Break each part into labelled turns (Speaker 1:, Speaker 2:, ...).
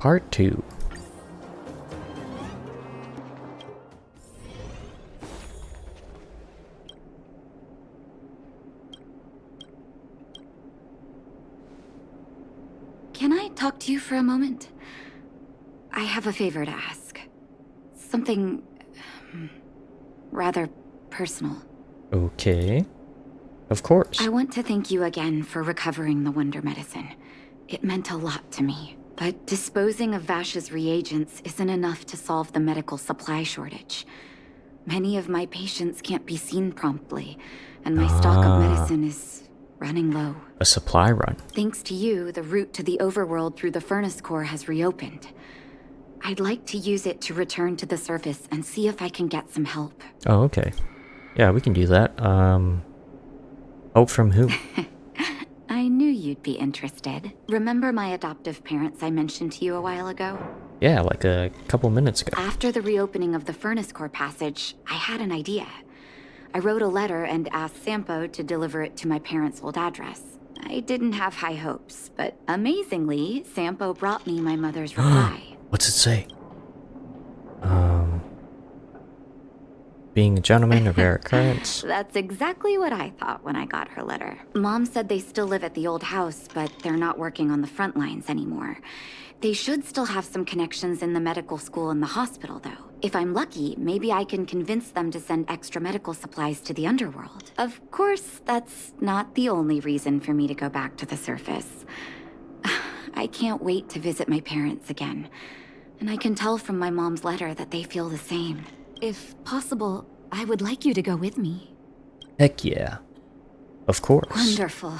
Speaker 1: Part 2.
Speaker 2: Can I talk to you for a moment? I have a favor to ask. Something rather personal.
Speaker 1: Okay. Of course.
Speaker 2: I want to thank you again for recovering the Wonder Medicine. It meant a lot to me. But disposing of Vash's reagents isn't enough to solve the medical supply shortage. Many of my patients can't be seen promptly, and my stock of medicine is running low.
Speaker 1: A supply run.
Speaker 2: Thanks to you, the route to the overworld through the furnace core has reopened. I'd like to use it to return to the surface and see if I can get some help.
Speaker 1: Oh, okay. Yeah, we can do that. Help from who?
Speaker 2: I knew you'd be interested. Remember my adoptive parents I mentioned to you a while ago?
Speaker 1: Yeah, like a couple minutes ago.
Speaker 2: After the reopening of the furnace core passage, I had an idea. I wrote a letter and asked Sampo to deliver it to my parents' old address. I didn't have high hopes, but amazingly, Sampo brought me my mother's reply.
Speaker 1: What's it say? Being a gentleman, a rare occurrence.
Speaker 2: That's exactly what I thought when I got her letter. Mom said they still live at the old house, but they're not working on the front lines anymore. They should still have some connections in the medical school and the hospital, though. If I'm lucky, maybe I can convince them to send extra medical supplies to the underworld. Of course, that's not the only reason for me to go back to the surface. I can't wait to visit my parents again. And I can tell from my mom's letter that they feel the same. If possible, I would like you to go with me.
Speaker 1: Heck yeah. Of course.
Speaker 2: Wonderful.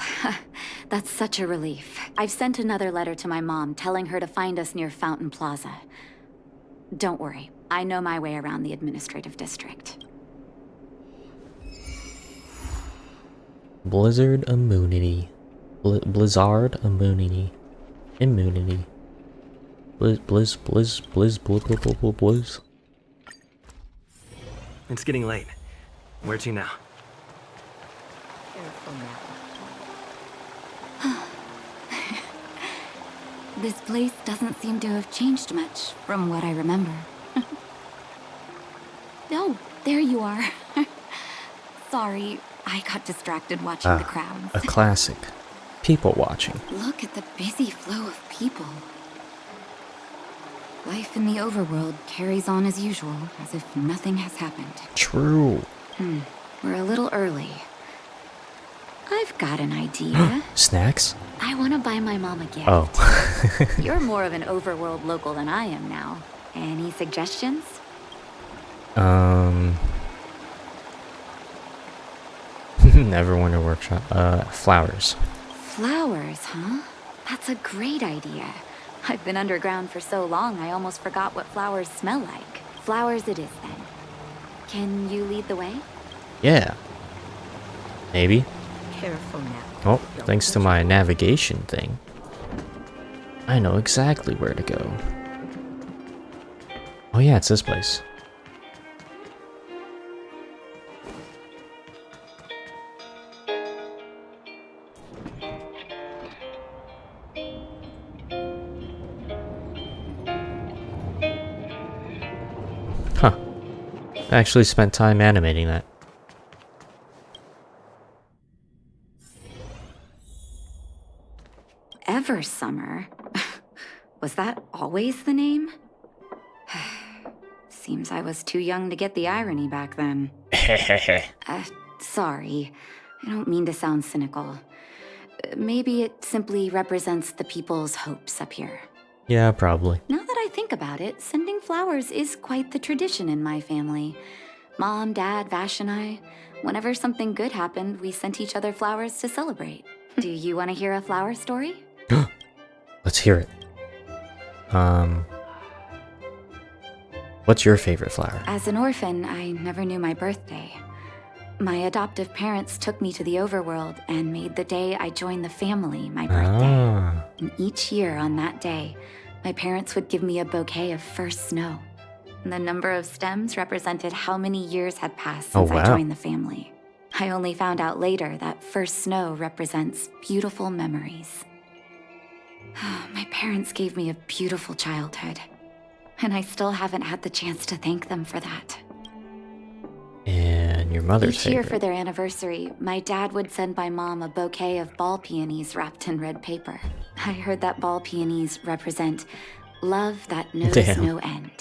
Speaker 2: That's such a relief. I've sent another letter to my mom telling her to find us near Fountain Plaza. Don't worry, I know my way around the administrative district.
Speaker 1: Blizzard immunity. Blizzard immunity. Immunity. Blizz.
Speaker 3: It's getting late. Where to now?
Speaker 2: This place doesn't seem to have changed much from what I remember. Oh, there you are. Sorry, I got distracted watching the crowds.
Speaker 1: A classic. People watching.
Speaker 2: Look at the busy flow of people. Life in the overworld carries on as usual, as if nothing has happened.
Speaker 1: True.
Speaker 2: We're a little early. I've got an idea.
Speaker 1: Snacks?
Speaker 2: I want to buy my mom a gift.
Speaker 1: Oh.
Speaker 2: You're more of an overworld local than I am now. Any suggestions?
Speaker 1: Neverwinter Workshop. Flowers.
Speaker 2: Flowers, huh? That's a great idea. I've been underground for so long, I almost forgot what flowers smell like. Flowers it is, then. Can you lead the way?
Speaker 1: Yeah. Maybe.
Speaker 4: Careful now.
Speaker 1: Oh, thanks to my navigation thing, I know exactly where to go. Oh yeah, it's this place. Huh. I actually spent time animating that.
Speaker 2: Ever Summer? Was that always the name? Seems I was too young to get the irony back then. Sorry. I don't mean to sound cynical. Maybe it simply represents the people's hopes up here.
Speaker 1: Yeah, probably.
Speaker 2: Now that I think about it, sending flowers is quite the tradition in my family. Mom, Dad, Vash, and I, whenever something good happened, we sent each other flowers to celebrate. Do you want to hear a flower story?
Speaker 1: Let's hear it. What's your favorite flower?
Speaker 2: As an orphan, I never knew my birthday. My adoptive parents took me to the overworld and made the day I joined the family my birthday. And each year on that day, my parents would give me a bouquet of first snow. And the number of stems represented how many years had passed since I joined the family. I only found out later that first snow represents beautiful memories. My parents gave me a beautiful childhood, and I still haven't had the chance to thank them for that.
Speaker 1: And your mother's
Speaker 2: Each year
Speaker 1: favorite.
Speaker 2: for their anniversary, my dad would send my mom a bouquet of ball peonies wrapped in red paper. I heard that ball peonies represent love that knows
Speaker 1: Damn.
Speaker 2: no end.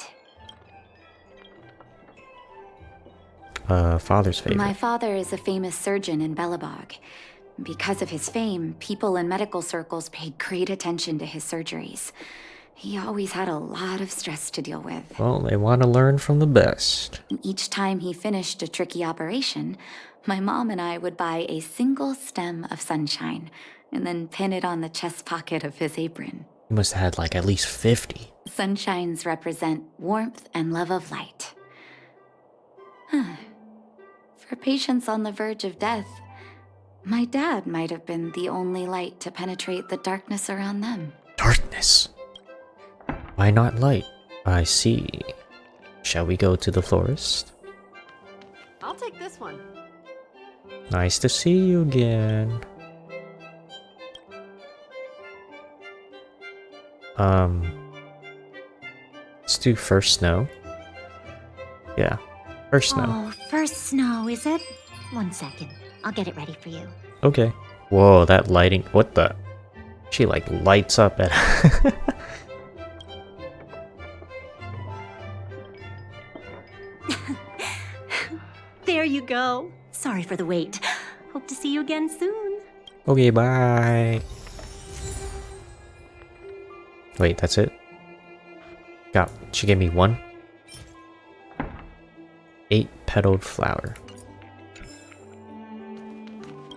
Speaker 1: Father's favorite.
Speaker 2: My father is a famous surgeon in Belobog. Because of his fame, people in medical circles paid great attention to his surgeries. He always had a lot of stress to deal with.
Speaker 1: Well, they want to learn from the best.
Speaker 2: Each time he finished a tricky operation, my mom and I would buy a single stem of sunshine and then pin it on the chest pocket of his apron.
Speaker 1: You must have had like at least 50.
Speaker 2: Sunshines represent warmth and love of light. For patients on the verge of death, my dad might have been the only light to penetrate the darkness around them.
Speaker 1: Darkness. Why not light? I see. Shall we go to the florist?
Speaker 4: I'll take this one.
Speaker 1: Nice to see you again. Let's do first snow. Yeah, first snow.
Speaker 5: Oh, first snow, is it? 1 second. I'll get it ready for you.
Speaker 1: Okay. Whoa, that lighting. What the? She like lights up at.
Speaker 5: There you go. Sorry for the wait. Hope to see you again soon.
Speaker 1: Okay, bye. Wait, that's it? Got. She gave me one. 8-petaled flower.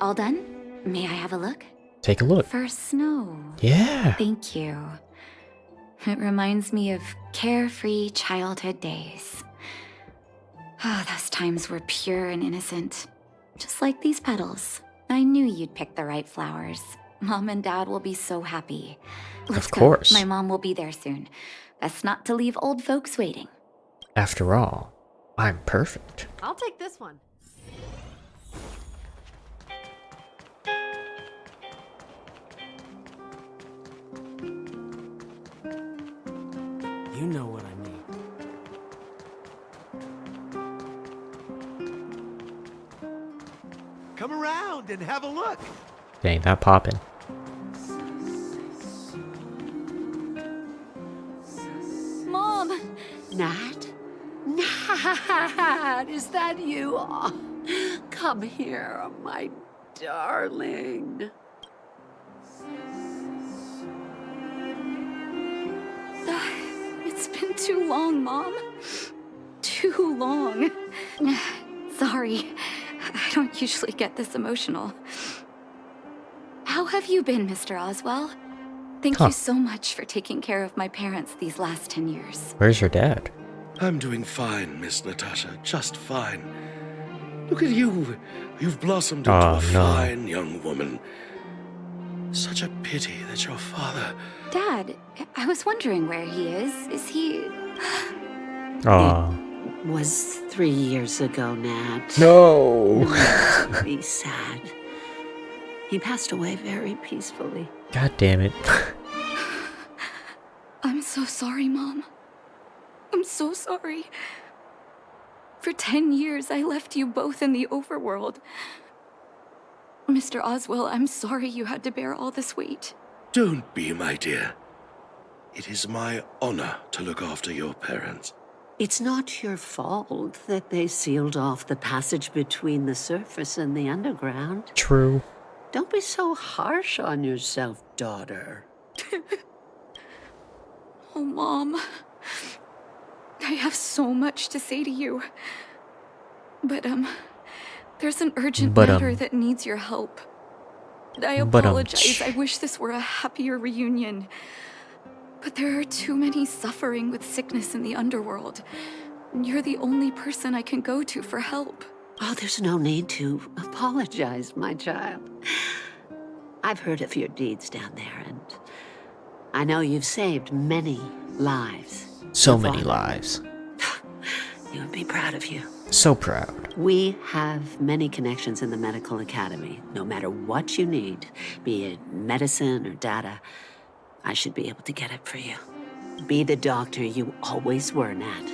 Speaker 2: All done? May I have a look?
Speaker 1: Take a look.
Speaker 2: First snow.
Speaker 1: Yeah.
Speaker 2: Thank you. It reminds me of carefree childhood days. Ah, those times were pure and innocent. Just like these petals. I knew you'd pick the right flowers. Mom and Dad will be so happy. Let's
Speaker 1: Of course.
Speaker 2: go. My mom will be there soon. Best not to leave old folks waiting.
Speaker 1: After all, I'm perfect.
Speaker 4: I'll take this one.
Speaker 3: You know what I mean.
Speaker 6: Come around and have a look.
Speaker 1: Dang, that poppin'.
Speaker 2: Mom!
Speaker 7: Nat? Nat, is that you? Oh, come here, my darling.
Speaker 2: It's been too long, Mom. Too long. Sorry. I don't usually get this emotional. How have you been, Mr. Oswell? Thank
Speaker 1: Huh.
Speaker 2: you so much for taking care of my parents these last 10 years.
Speaker 1: Where's your dad?
Speaker 6: I'm doing fine, Miss Natasha. Just fine. Look at you. You've blossomed into
Speaker 1: Oh,
Speaker 6: a
Speaker 1: no.
Speaker 6: fine young woman. Such a pity that your father...
Speaker 2: Dad, I was wondering where he is. Is he...
Speaker 1: Aw.
Speaker 7: Was 3 years ago, Nat.
Speaker 1: No!
Speaker 7: Don't be sad. He passed away very peacefully.
Speaker 1: God damn it.
Speaker 2: I'm so sorry, Mom. I'm so sorry. For 10 years, I left you both in the overworld. Mr. Oswell, I'm sorry you had to bear all this weight.
Speaker 6: Don't be, my dear. It is my honor to look after your parents.
Speaker 7: It's not your fault that they sealed off the passage between the surface and the underground.
Speaker 1: True.
Speaker 7: Don't be so harsh on yourself, daughter.
Speaker 2: Oh, Mom. I have so much to say to you. But, there's an urgent
Speaker 1: But,
Speaker 2: matter that needs your help. I
Speaker 1: But,
Speaker 2: apologize. I wish this were a happier reunion. But there are too many suffering with sickness in the underworld. You're the only person I can go to for help.
Speaker 7: Oh, there's no need to apologize, my child. I've heard of your deeds down there, and I know you've saved many lives.
Speaker 1: So
Speaker 7: Your
Speaker 1: many
Speaker 7: father-
Speaker 1: lives.
Speaker 7: He would be proud of you.
Speaker 1: So proud.
Speaker 7: We have many connections in the medical academy. No matter what you need, be it medicine or data, I should be able to get it for you. Be the doctor you always were, Nat.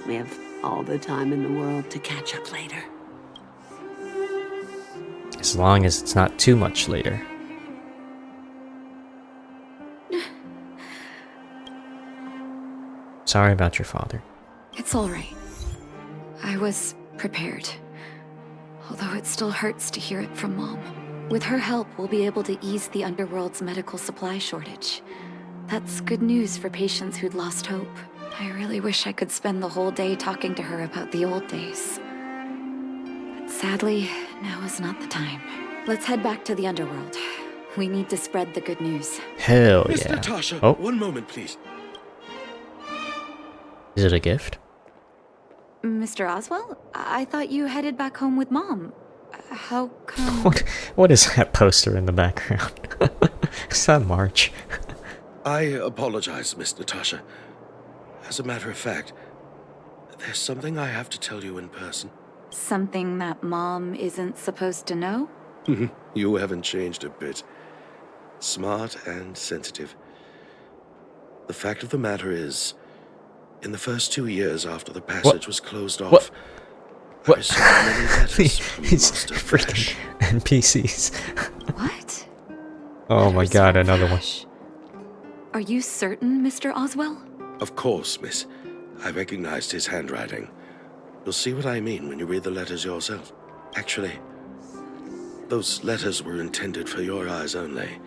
Speaker 7: We have all the time in the world to catch up later.
Speaker 1: As long as it's not too much later. Sorry about your father.
Speaker 2: It's all right. I was prepared. Although it still hurts to hear it from Mom. With her help, we'll be able to ease the Underworld's medical supply shortage. That's good news for patients who'd lost hope. I really wish I could spend the whole day talking to her about the old days. But sadly, now is not the time. Let's head back to the Underworld. We need to spread the good news.
Speaker 1: Hell
Speaker 6: Miss
Speaker 1: yeah.
Speaker 6: Natasha,
Speaker 1: Oh,
Speaker 6: one moment, please.
Speaker 1: is it a gift?
Speaker 2: Mr. Oswell? I thought you headed back home with Mom. How come...
Speaker 1: What is that poster in the background? Is that March?
Speaker 6: I apologize, Miss Natasha. As a matter of fact, there's something I have to tell you in person.
Speaker 2: Something that Mom isn't supposed to know?
Speaker 6: You haven't changed a bit. Smart and sensitive. The fact of the matter is, in the first 2 years after the passage was closed off, I received many letters from
Speaker 1: It's
Speaker 6: Master
Speaker 1: freaking
Speaker 6: Vash.
Speaker 1: NPCs.
Speaker 2: What?
Speaker 1: Oh my
Speaker 2: Letters
Speaker 1: god,
Speaker 2: from
Speaker 1: another one.
Speaker 2: Vash. Are you certain, Mr. Oswell?
Speaker 6: Of course, miss. I recognized his handwriting. You'll see what I mean when you read the letters yourself. Actually, those letters were intended for your eyes only.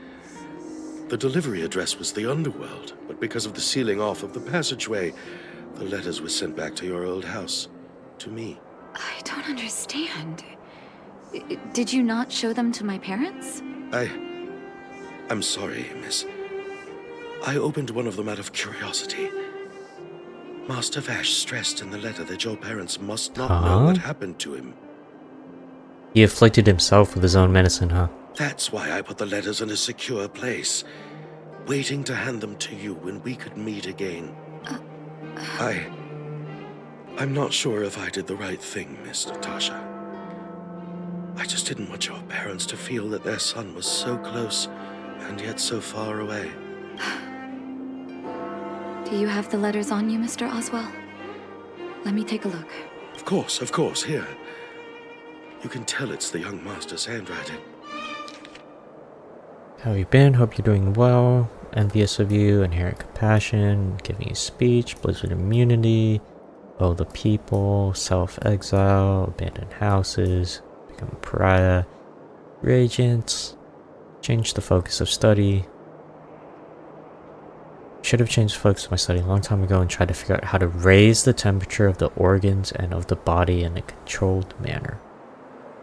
Speaker 6: The delivery address was the Underworld, but because of the sealing off of the passageway, the letters were sent back to your old house. To me.
Speaker 2: I don't understand. Did you not show them to my parents?
Speaker 6: I'm sorry, miss. I opened one of them out of curiosity. Master Vash stressed in the letter that your parents must not know what happened to him.
Speaker 1: He afflicted himself with his own medicine, huh?
Speaker 6: That's why I put the letters in a secure place, waiting to hand them to you when we could meet again. I'm not sure if I did the right thing, Miss Natasha. I just didn't want your parents to feel that their son was so close and yet so far away.
Speaker 2: Do you have the letters on you, Mr. Oswell? Let me take a look.
Speaker 6: Of course, here. You can tell it's the young master's handwriting.
Speaker 1: How have you been? Hope you're doing well. Envious of you, inherent compassion, giving you speech, blizzard immunity, oh the people, self-exile, abandoned houses, become a pariah, reagents, change the focus of study. Should have changed the focus of my study a long time ago and tried to figure out how to raise the temperature of the organs and of the body in a controlled manner.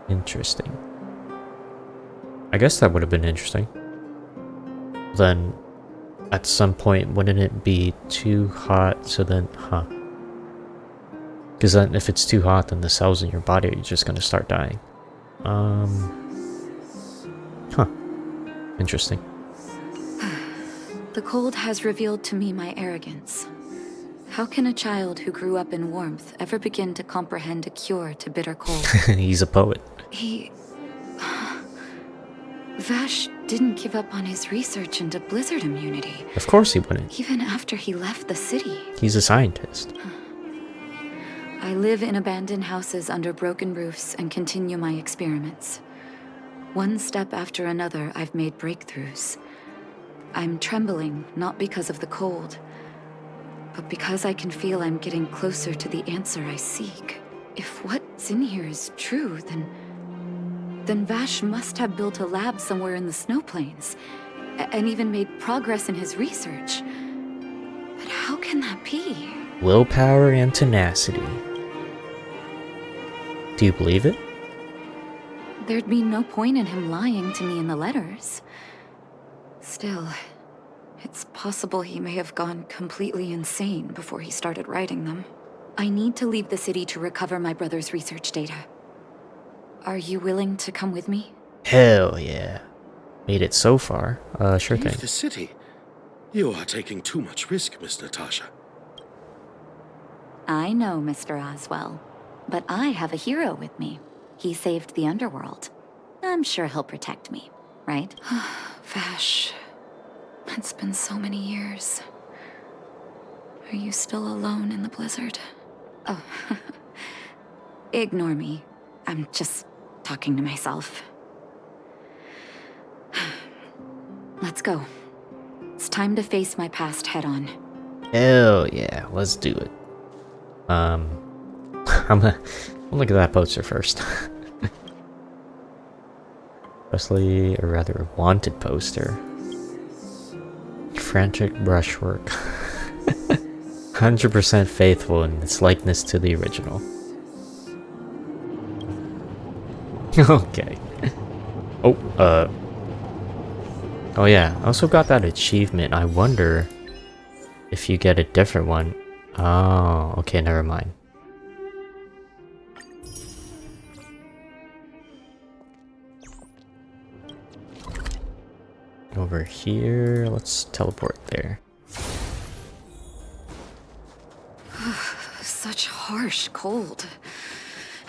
Speaker 1: Interesting. I guess that would have been interesting. Then, at some point, wouldn't it be too hot? So then, because then if it's too hot, then the cells in your body are just going to start dying. Interesting.
Speaker 2: The cold has revealed to me my arrogance. How can a child who grew up in warmth ever begin to comprehend a cure to bitter cold?
Speaker 1: He's a poet.
Speaker 2: Vash didn't give up on his research into blizzard immunity.
Speaker 1: Of course he wouldn't.
Speaker 2: Even after he left the city.
Speaker 1: He's a scientist.
Speaker 2: I live in abandoned houses under broken roofs and continue my experiments. One step after another, I've made breakthroughs. I'm trembling, not because of the cold, but because I can feel I'm getting closer to the answer I seek. If what's in here is true, then Vash must have built a lab somewhere in the snow plains, and even made progress in his research. But how can that be?
Speaker 1: Willpower and tenacity. Do you believe it?
Speaker 2: There'd be no point in him lying to me in the letters. Still, it's possible he may have gone completely insane before he started writing them. I need to leave the city to recover my brother's research data. Are you willing to come with me?
Speaker 1: Hell yeah. Made it so far. Sure thing.
Speaker 6: Leave the city? You are taking too much risk, Miss Natasha.
Speaker 2: I know, Mr. Oswell. But I have a hero with me. He saved the Underworld. I'm sure he'll protect me, right? Vash... It's been so many years. Are you still alone in the blizzard? Oh, ignore me. I'm just talking to myself. Let's go. It's time to face my past head on.
Speaker 1: Hell yeah, let's do it. I'm gonna look at that poster first. Especially, or rather, wanted poster. Frantic brushwork. 100% faithful in its likeness to the original. Okay. Oh yeah, I also got that achievement. I wonder if you get a different one. Oh, okay, never mind. Over here, let's teleport there.
Speaker 2: Such harsh cold.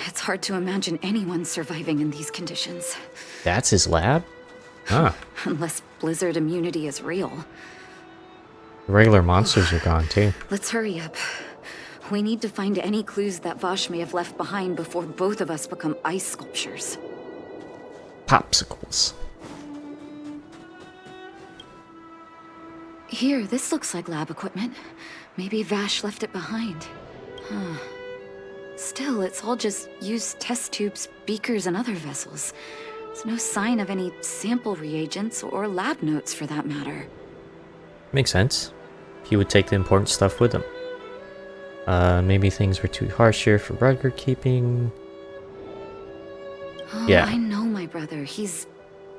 Speaker 2: It's hard to imagine anyone surviving in these conditions.
Speaker 1: That's his lab? Ah,
Speaker 2: Unless blizzard immunity is real.
Speaker 1: the regular monsters are gone too.
Speaker 2: Let's hurry up. We need to find any clues that Vosh may have left behind before both of us become ice sculptures.
Speaker 1: Popsicles.
Speaker 2: Here, this looks like lab equipment. Maybe Vash left it behind. Huh. Still, it's all just used test tubes, beakers, and other vessels. There's no sign of any sample reagents or lab notes for that matter.
Speaker 1: Makes sense. He would take the important stuff with him. Maybe things were too harsh here for record keeping.
Speaker 2: Oh,
Speaker 1: Yeah.
Speaker 2: I know my brother. He's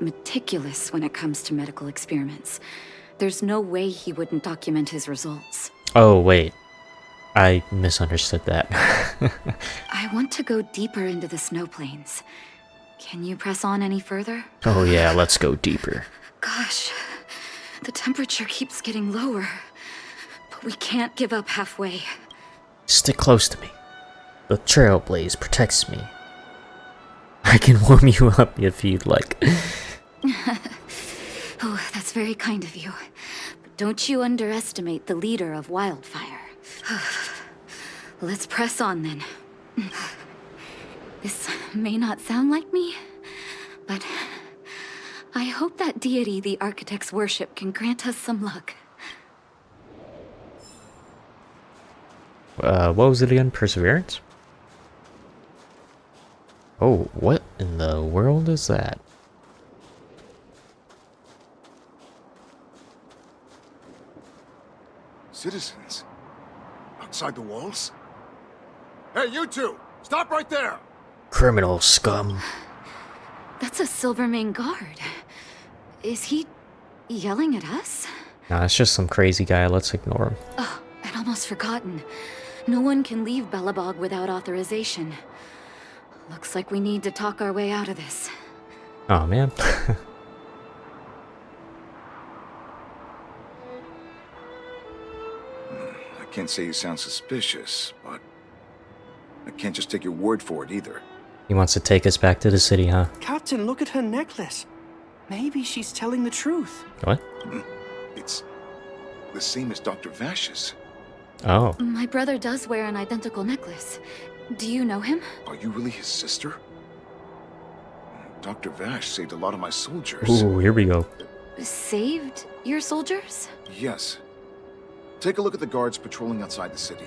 Speaker 2: meticulous when it comes to medical experiments. There's no way he wouldn't document his results.
Speaker 1: Oh, wait. I misunderstood that.
Speaker 2: I want to go deeper into the snow plains. Can you press on any further?
Speaker 1: Oh yeah, let's go deeper.
Speaker 2: Gosh, the temperature keeps getting lower. But we can't give up halfway.
Speaker 1: Stick close to me. The trailblaze protects me. I can warm you up if you'd like.
Speaker 2: Oh, that's very kind of you. But don't you underestimate the leader of Wildfire. Let's press on then. This may not sound like me, but I hope that deity the architects worship can grant us some luck.
Speaker 1: What was it again? Perseverance? Oh, what in the world is that?
Speaker 8: Citizens? Outside the walls? Hey, you two! Stop right there!
Speaker 1: Criminal scum.
Speaker 2: That's a Silvermane guard. Is he yelling at us?
Speaker 1: Nah, it's just some crazy guy. Let's ignore him.
Speaker 2: Oh, I'd almost forgotten. No one can leave Belobog without authorization. Looks like we need to talk our way out of this.
Speaker 1: Oh man.
Speaker 8: I can't say you sound suspicious, but I can't just take your word for it either.
Speaker 1: He wants to take us back to the city, huh?
Speaker 9: Captain, look at her necklace. Maybe she's telling the truth.
Speaker 1: What?
Speaker 8: It's the same as Dr. Vash's.
Speaker 1: Oh.
Speaker 2: My brother does wear an identical necklace. Do you know him?
Speaker 8: Are you really his sister? Dr. Vash saved a lot of my soldiers.
Speaker 1: Ooh, here we go.
Speaker 2: Saved your soldiers?
Speaker 8: Yes. Take a look at the guards patrolling outside the city.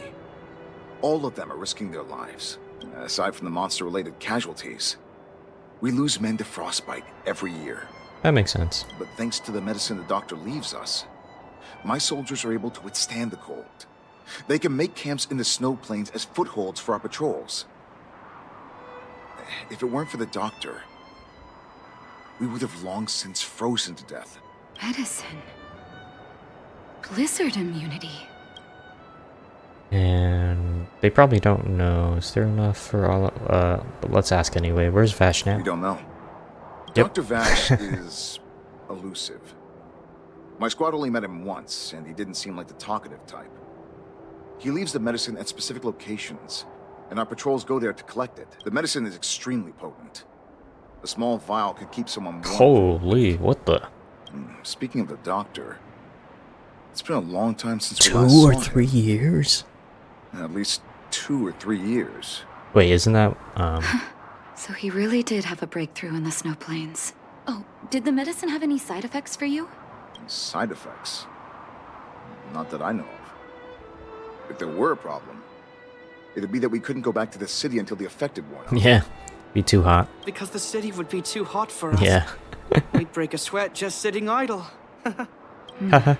Speaker 8: All of them are risking their lives. Aside from the monster-related casualties, we lose men to frostbite every year.
Speaker 1: That makes sense.
Speaker 8: But thanks to the medicine the doctor leaves us, my soldiers are able to withstand the cold. They can make camps in the snow plains as footholds for our patrols. If it weren't for the doctor, we would have long since frozen to death.
Speaker 2: Medicine. Blizzard immunity.
Speaker 1: And they probably don't know. Is there enough for all? But let's ask anyway. Where's Vash now?
Speaker 8: We don't know.
Speaker 1: Yep.
Speaker 8: Dr. Vash is elusive. My squad only met him once, and he didn't seem like the talkative type. He leaves the medicine at specific locations, and our patrols go there to collect it. The medicine is extremely potent. A small vial could keep someone warm.
Speaker 1: Holy, what the?
Speaker 8: Speaking of the doctor, It's been a long time since we
Speaker 1: 2
Speaker 8: last
Speaker 1: or
Speaker 8: saw
Speaker 1: 3
Speaker 8: him.
Speaker 1: years?
Speaker 8: At least 2 or 3 years.
Speaker 1: Wait, isn't that
Speaker 2: So he really did have a breakthrough in the snow plains. Oh, did the medicine have any side effects for you?
Speaker 8: Side effects? Not that I know of. If there were a problem, it'd be that we couldn't go back to the city until the effect wore off.
Speaker 1: yeah, be too hot.
Speaker 9: Because the city would be too hot for us.
Speaker 1: Yeah.
Speaker 9: We'd break a sweat just sitting idle.
Speaker 1: Haha.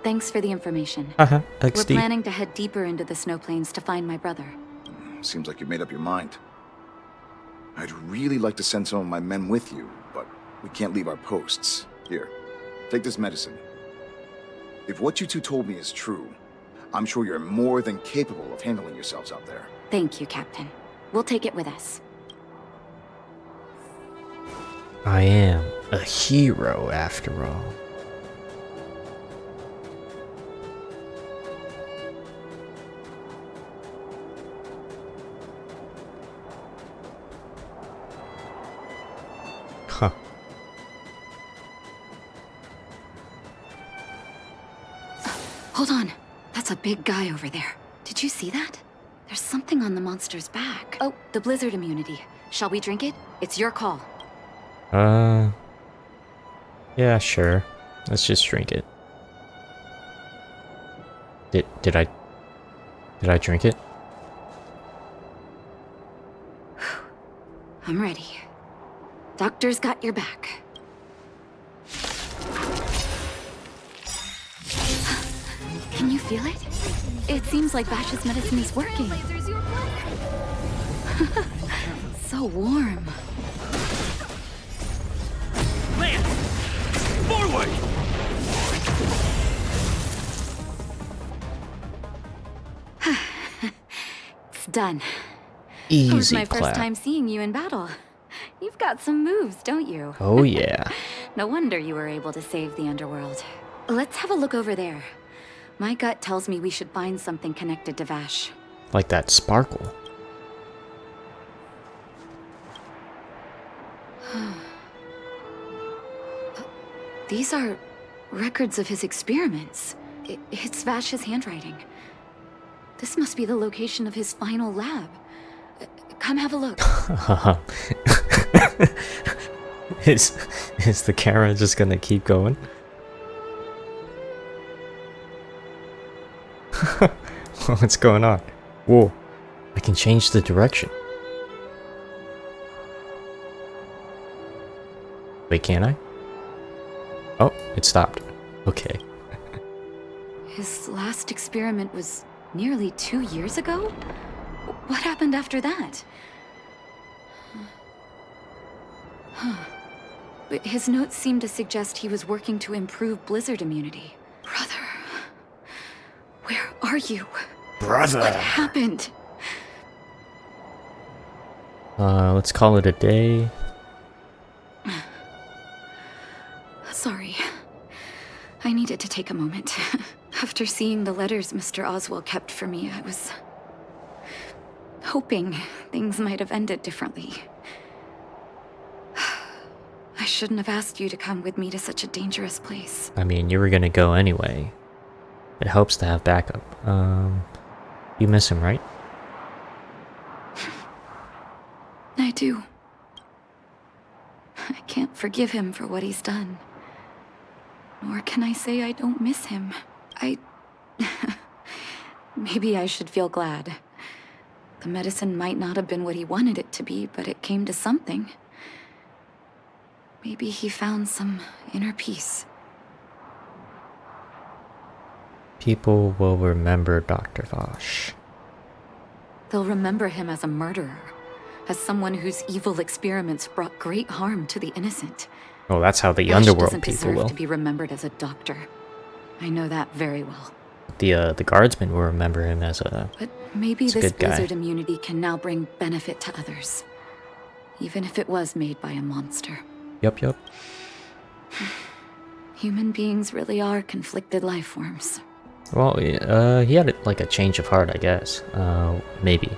Speaker 2: Thanks for the information.
Speaker 1: Haha.
Speaker 2: We're
Speaker 1: XD.
Speaker 2: planning to head deeper into the snow plains to find my brother.
Speaker 8: Seems like you made up your mind. I'd really like to send some of my men with you, but we can't leave our posts. Here, take this medicine. If what you two told me is true, I'm sure you're more than capable of handling yourselves out there.
Speaker 2: Thank you, Captain. We'll take it with us.
Speaker 1: I am a hero after all. Huh.
Speaker 2: Hold on. That's a big guy over there. Did you see that? There's something on the monster's back. Oh, the blizzard immunity. Shall we drink it? It's your call.
Speaker 1: Yeah, sure. Let's just drink it. Did I drink it?
Speaker 2: I'm ready. Doctor's got your back. Can you feel it? It seems like Vash's medicine is working. So warm.
Speaker 3: Forward!
Speaker 2: It's done. It was
Speaker 1: Easy
Speaker 2: my first
Speaker 1: clap.
Speaker 2: time seeing you in battle. You've got some moves, don't you?
Speaker 1: Oh yeah.
Speaker 2: No wonder you were able to save the underworld. Let's have a look over there. My gut tells me we should find something connected to Vash.
Speaker 1: Like that sparkle.
Speaker 2: These are records of his experiments. It's Vash's handwriting. This must be the location of his final lab. Come have a look.
Speaker 1: Is the camera just gonna keep going? What's going on? Whoa. I can change the direction. Wait, can I? Oh, it stopped. Okay.
Speaker 2: His last experiment was nearly 2 years ago? What happened after that? But his notes seem to suggest he was working to improve blizzard immunity. Brother, where are you?
Speaker 1: Brother!
Speaker 2: What happened?
Speaker 1: Let's call it a day.
Speaker 2: Sorry. I needed to take a moment. After seeing the letters Mr. Oswald kept for me, I was hoping things might have ended differently. I shouldn't have asked you to come with me to such a dangerous place.
Speaker 1: I mean, you were gonna go anyway. It helps to have backup. You miss him, right?
Speaker 2: I do. I can't forgive him for what he's done. Nor can I say I don't miss him. Maybe I should feel glad. The medicine might not have been what he wanted it to be, but it came to something. Maybe he found some inner peace.
Speaker 1: People will remember Dr. Vosh.
Speaker 2: They'll remember him as a murderer, as someone whose evil experiments brought great harm to the innocent.
Speaker 1: Oh, that's how the
Speaker 2: Vash
Speaker 1: underworld
Speaker 2: doesn't
Speaker 1: people
Speaker 2: deserve
Speaker 1: will.
Speaker 2: to be remembered as a doctor. I know that very well.
Speaker 1: The guardsmen will remember him as a...
Speaker 2: But maybe
Speaker 1: He's a
Speaker 2: this
Speaker 1: good guy.
Speaker 2: blizzard immunity can now bring benefit to others. Even if it was made by a monster.
Speaker 1: Yup.
Speaker 2: Human beings really are conflicted life forms.
Speaker 1: Well, he had like a change of heart, I guess. Maybe.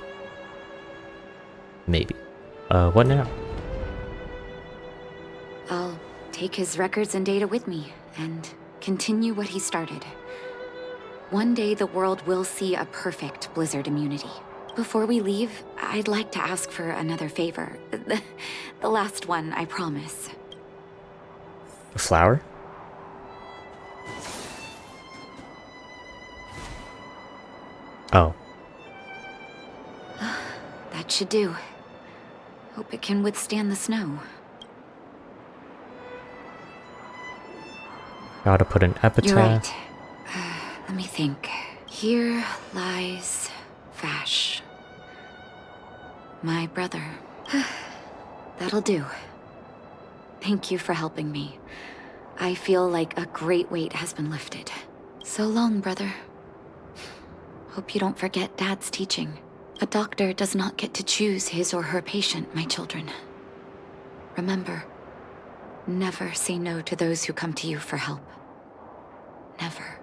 Speaker 1: What now?
Speaker 2: I'll take his records and data with me, and Continue what he started. One day the world will see a perfect blizzard immunity. Before we leave, I'd like to ask for another favor. The last one, I promise.
Speaker 1: A flower? Oh.
Speaker 2: That should do. Hope it can withstand the snow.
Speaker 1: Gotta put an epitaph.
Speaker 2: You're right. Let me think. Here lies Vash. My brother. That'll do. Thank you for helping me. I feel like a great weight has been lifted. So long, brother. Hope you don't forget Dad's teaching. A doctor does not get to choose his or her patient, my children. Remember, never say no to those who come to you for help. Never.